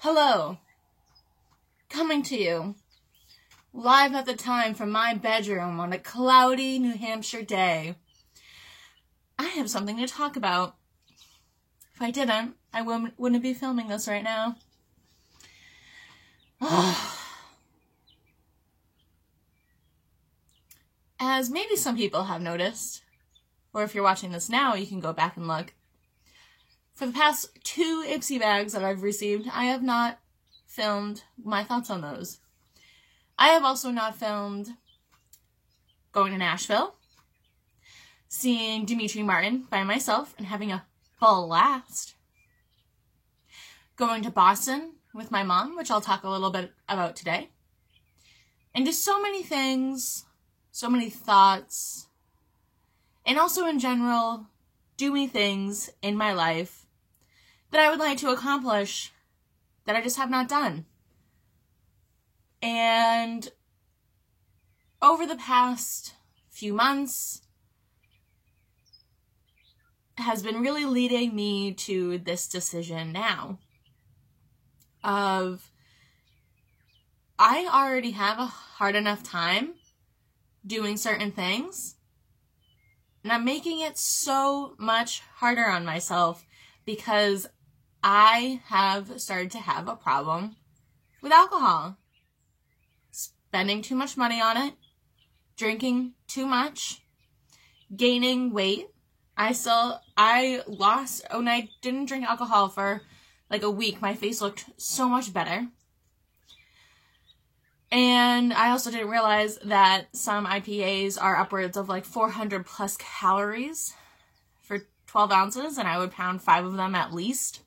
Hello, coming to you live at the time from my bedroom on a cloudy New Hampshire day. I have something to talk about. If I didn't, I wouldn't be filming this right now. As maybe some people have noticed, or if you're watching this now, you can go back and look. For the past 2 Ipsy bags that I've received, I have not filmed my thoughts on those. I have also not filmed going to Nashville, seeing Demetri Martin by myself and having a blast, going to Boston with my mom, which I'll talk a little bit about today, and just so many things, so many thoughts, and also in general, doing things in my life that I would like to accomplish that I just have not done. And over the past few months has been really leading me to this decision now of I already have a hard enough time doing certain things, and I'm making it so much harder on myself because I have started to have a problem with alcohol. Spending too much money on it, drinking too much, gaining weight. I lost, when I didn't drink alcohol for like a week, my face looked so much better. And I also didn't realize that some IPAs are upwards of like 400 plus calories for 12 ounces, and I would pound 5 of them at least.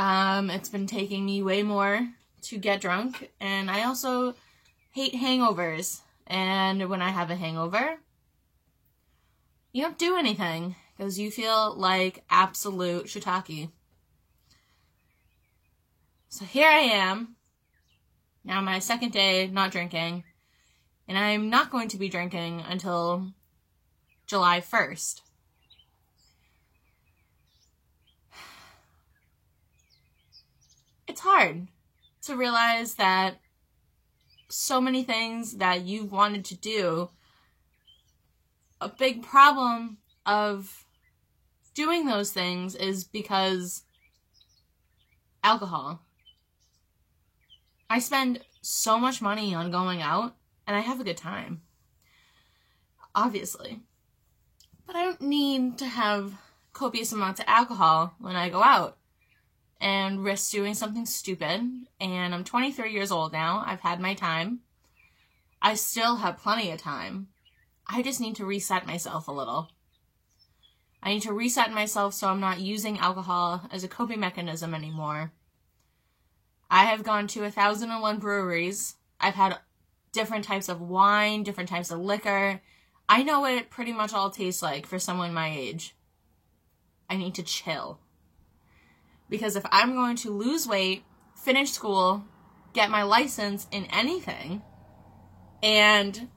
It's been taking me way more to get drunk, and I also hate hangovers. And when I have a hangover, you don't do anything because you feel like absolute shiitake. So here I am, now my second day not drinking, and I'm not going to be drinking until July 1st. It's hard to realize that so many things that you wanted to do, a big problem of doing those things is because alcohol. I spend so much money on going out, and I have a good time, obviously. But I don't need to have copious amounts of alcohol when I go out and risk doing something stupid. And I'm 23 years old now. I've had my time. I still have plenty of time. I just need to reset myself a little. I need to reset myself so I'm not using alcohol as a coping mechanism anymore. I have gone to 1,001 breweries. I've had different types of wine, different types of liquor. I know what it pretty much all tastes like for someone my age. I need to chill. Because if I'm going to lose weight, finish school, get my license in anything, and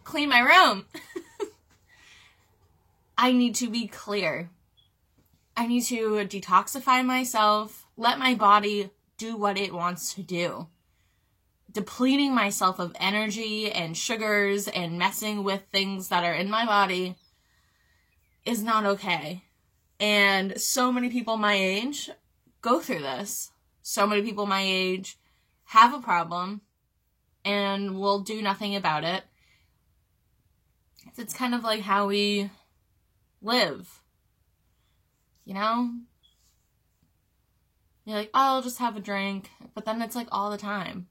clean my room, I need to be clear. I need to detoxify myself, let my body do what it wants to do. Depleting myself of energy and sugars and messing with things that are in my body is not okay. And so many people my age go through this. So many people my age have a problem and will do nothing about it. It's kind of like how we live. You know? You're like, oh, I'll just have a drink. But then it's like all the time.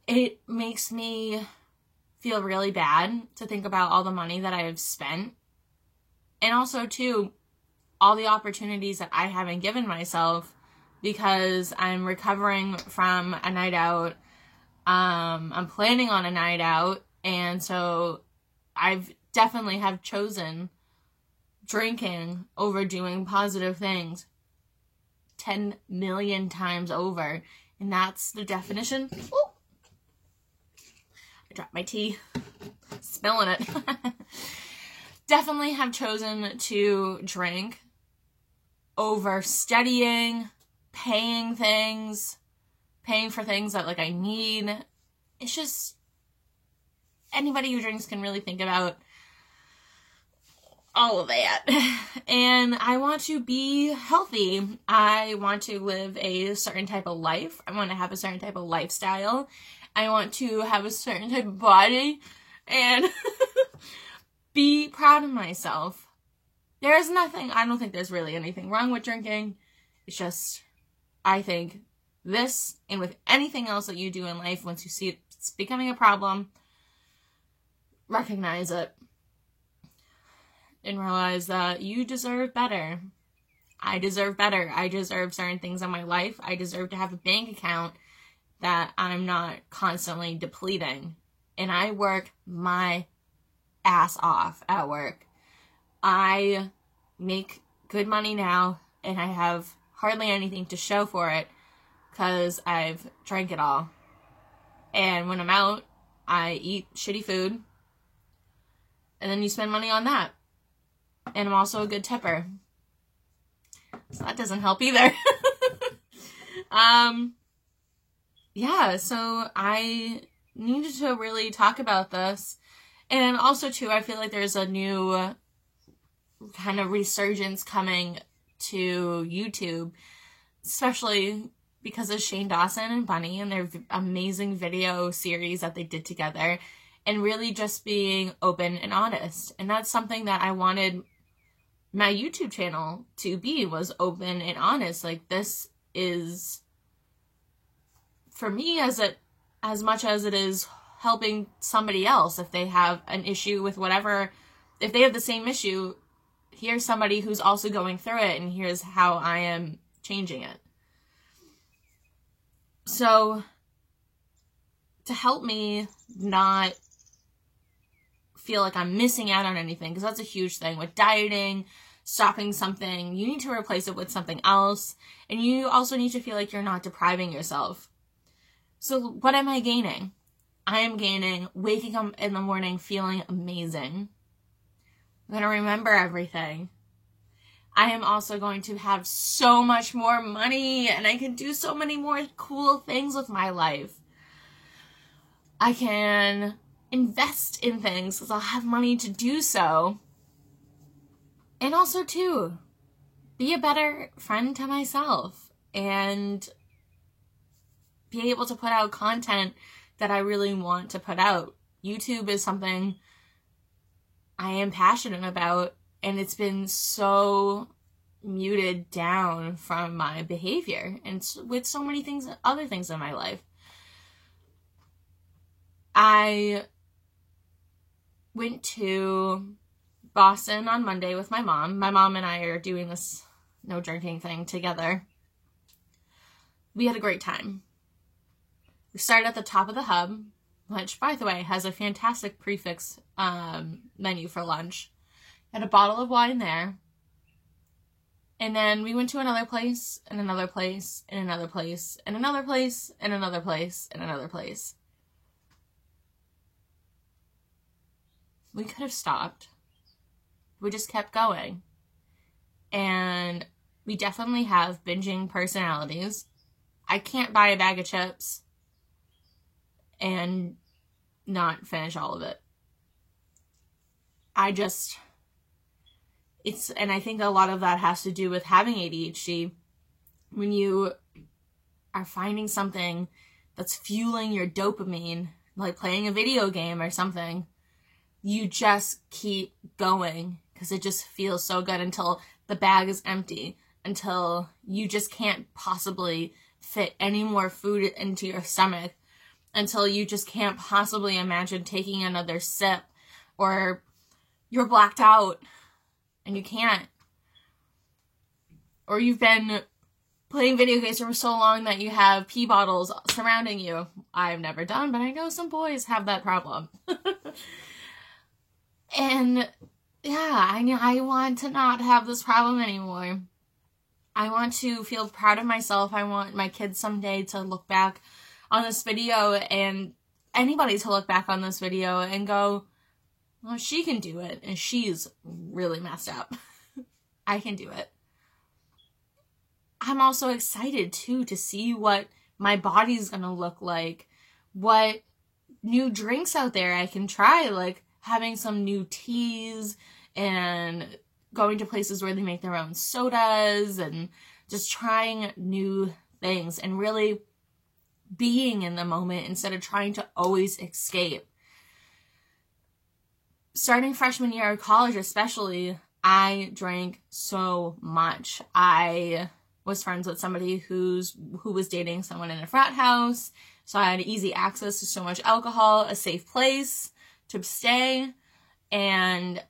It makes me feel really bad to think about all the money that I have spent. And also, too, all the opportunities that I haven't given myself because I'm recovering from a night out. I'm planning on a night out. And so I've definitely have chosen drinking over doing positive things 10 million times over. And that's the definition. Ooh. I dropped my tea. Spilling it. Definitely have chosen to drink over studying, paying for things that like I need. It's just, anybody who drinks can really think about all of that. And I want to be healthy. I want to live a certain type of life. I want to have a certain type of lifestyle. I want to have a certain type of body and be proud of myself. I don't think there's really anything wrong with drinking. It's just, I think this, and with anything else that you do in life, once you see it's becoming a problem, recognize it and realize that you deserve better. I deserve better. I deserve certain things in my life. I deserve to have a bank account that I'm not constantly depleting. And I work my ass off at work. I make good money now, and I have hardly anything to show for it because I've drank it all. And when I'm out, I eat shitty food, and then you spend money on that. And I'm also a good tipper, so that doesn't help either. Yeah, so I needed to really talk about this. And also, too, I feel like there's a new kind of resurgence coming to YouTube, especially because of Shane Dawson and Bunny and their amazing video series that they did together, and really just being open and honest. And that's something that I wanted my YouTube channel to be, was open and honest. Like, this is, for me, as much as it is helping somebody else if they have an issue with whatever, if they have the same issue, here's somebody who's also going through it, and here's how I am changing it. So, to help me not feel like I'm missing out on anything, because that's a huge thing with dieting, stopping something, you need to replace it with something else, and you also need to feel like you're not depriving yourself. So what am I gaining? I am gaining waking up in the morning feeling amazing. I'm going to remember everything. I am also going to have so much more money, and I can do so many more cool things with my life. I can invest in things because I'll have money to do so. And also, too, be a better friend to myself and be able to put out content that I really want to put out. YouTube is something I am passionate about, and it's been so muted down from my behavior and with so many things, other things in my life. I went to Boston on Monday with my mom. My mom and I are doing this no drinking thing together. We had a great time. We started at the top of the Hub, which, by the way, has a fantastic prefix menu for lunch. Had a bottle of wine there. And then we went to another place, and another place, and another place, and another place, and another place, and another place. We could have stopped. We just kept going. And we definitely have binging personalities. I can't buy a bag of chips and not finish all of it. And I think a lot of that has to do with having ADHD. When you are finding something that's fueling your dopamine, like playing a video game or something, you just keep going because it just feels so good until the bag is empty, until you just can't possibly fit any more food into your stomach, until you just can't possibly imagine taking another sip, or you're blacked out and you can't. Or you've been playing video games for so long that you have pee bottles surrounding you. I've never done, but I know some boys have that problem. And yeah, I want to not have this problem anymore. I want to feel proud of myself. I want my kids someday to look back on this video, and anybody to look back on this video and go, well, she can do it, and she's really messed up. I can do it. I'm also excited too to see what my body's gonna look like, what new drinks out there I can try, like having some new teas and going to places where they make their own sodas and just trying new things and really being in the moment instead of trying to always escape. Starting freshman year of college especially, I drank so much. I was friends with somebody who was dating someone in a frat house, so I had easy access to so much alcohol, a safe place to stay, and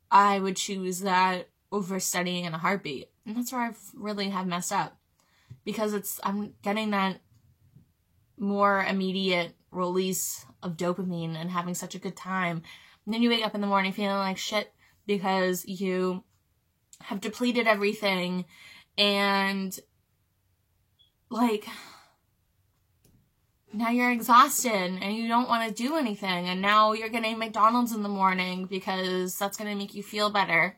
I would choose that over studying in a heartbeat. And that's where I've really have messed up, because I'm getting that more immediate release of dopamine and having such a good time. And then you wake up in the morning feeling like shit because you have depleted everything and like now you're exhausted and you don't want to do anything, and now you're getting McDonald's in the morning because that's going to make you feel better.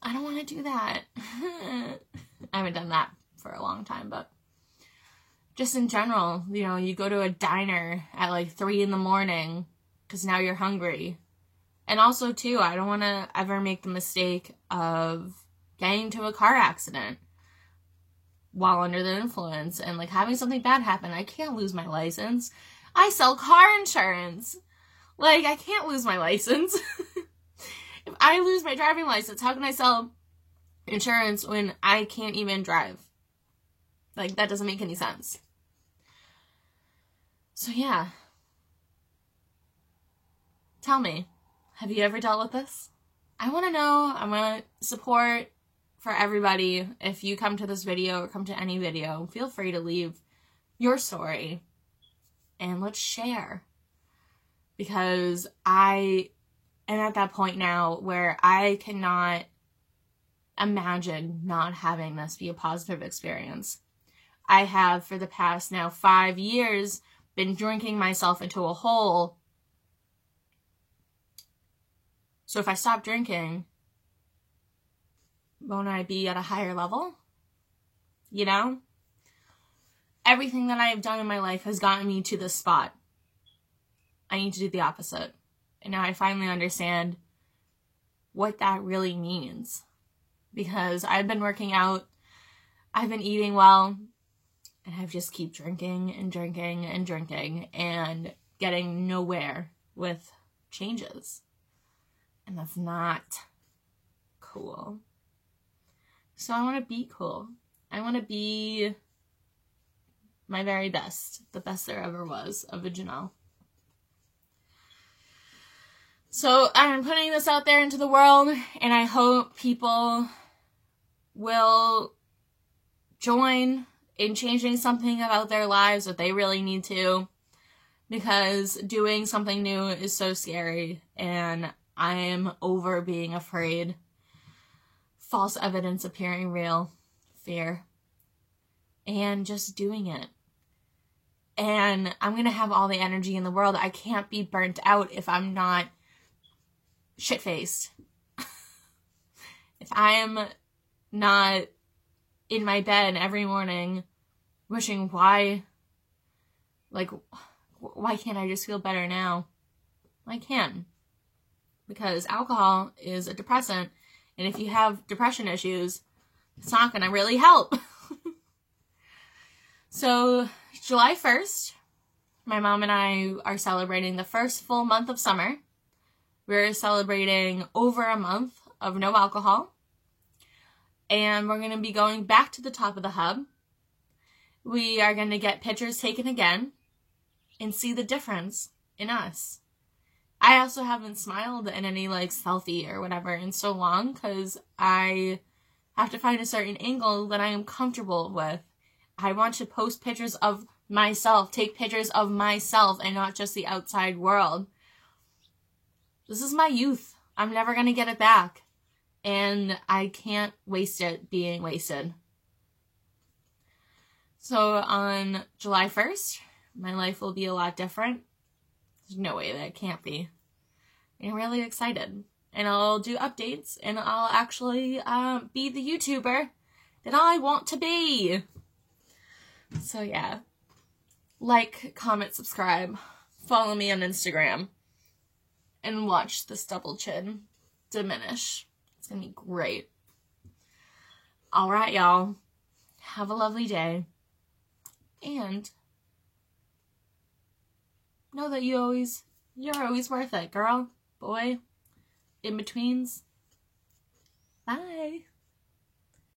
I don't want to do that. I haven't done that for a long time, but just in general, you know, you go to a diner at like 3 a.m. because now you're hungry. And also too, I don't want to ever make the mistake of getting into a car accident while under the influence and like having something bad happen. I can't lose my license. I sell car insurance. Like, I can't lose my license. If I lose my driving license, how can I sell insurance when I can't even drive? Like, that doesn't make any sense. So yeah. Tell me, have you ever dealt with this? I want to know. I want support for everybody. If you come to this video or come to any video, feel free to leave your story and let's share. Because I am at that point now where I cannot imagine not having this be a positive experience. I have, for the past now 5 years, been drinking myself into a hole. So if I stop drinking, won't I be at a higher level? You know? Everything that I have done in my life has gotten me to this spot. I need to do the opposite. And now I finally understand what that really means. Because I've been working out, I've been eating well, and I've just keep drinking and drinking and drinking and getting nowhere with changes. And that's not cool. So I want to be cool. I want to be my very best. The best there ever was of a Janelle. So I'm putting this out there into the world, and I hope people will join in changing something about their lives that they really need to, because doing something new is so scary, and I am over being afraid. False evidence appearing real, fear, and just doing it. And I'm going to have all the energy in the world. I can't be burnt out if I'm not shit-faced. If I am not in my bed every morning wishing why can't I just feel better now? I can. Because alcohol is a depressant, and if you have depression issues, it's not going to really help. So, July 1st, my mom and I are celebrating the first full month of summer. We're celebrating over a month of no alcohol. And we're going to be going back to the top of the hub. We are going to get pictures taken again and see the difference in us. I also haven't smiled in any selfie or whatever in so long because I have to find a certain angle that I am comfortable with. I want to post pictures of myself, take pictures of myself and not just the outside world. This is my youth. I'm never going to get it back. And I can't waste it being wasted. So on July 1st, my life will be a lot different. There's no way that can't be. I'm really excited. And I'll do updates, and I'll actually be the YouTuber than I want to be. So yeah. Like, comment, subscribe. Follow me on Instagram. And watch this double chin diminish. It's gonna be great. Alright, y'all. Have a lovely day. And know that you're always worth it, girl, boy, in-betweens. Bye.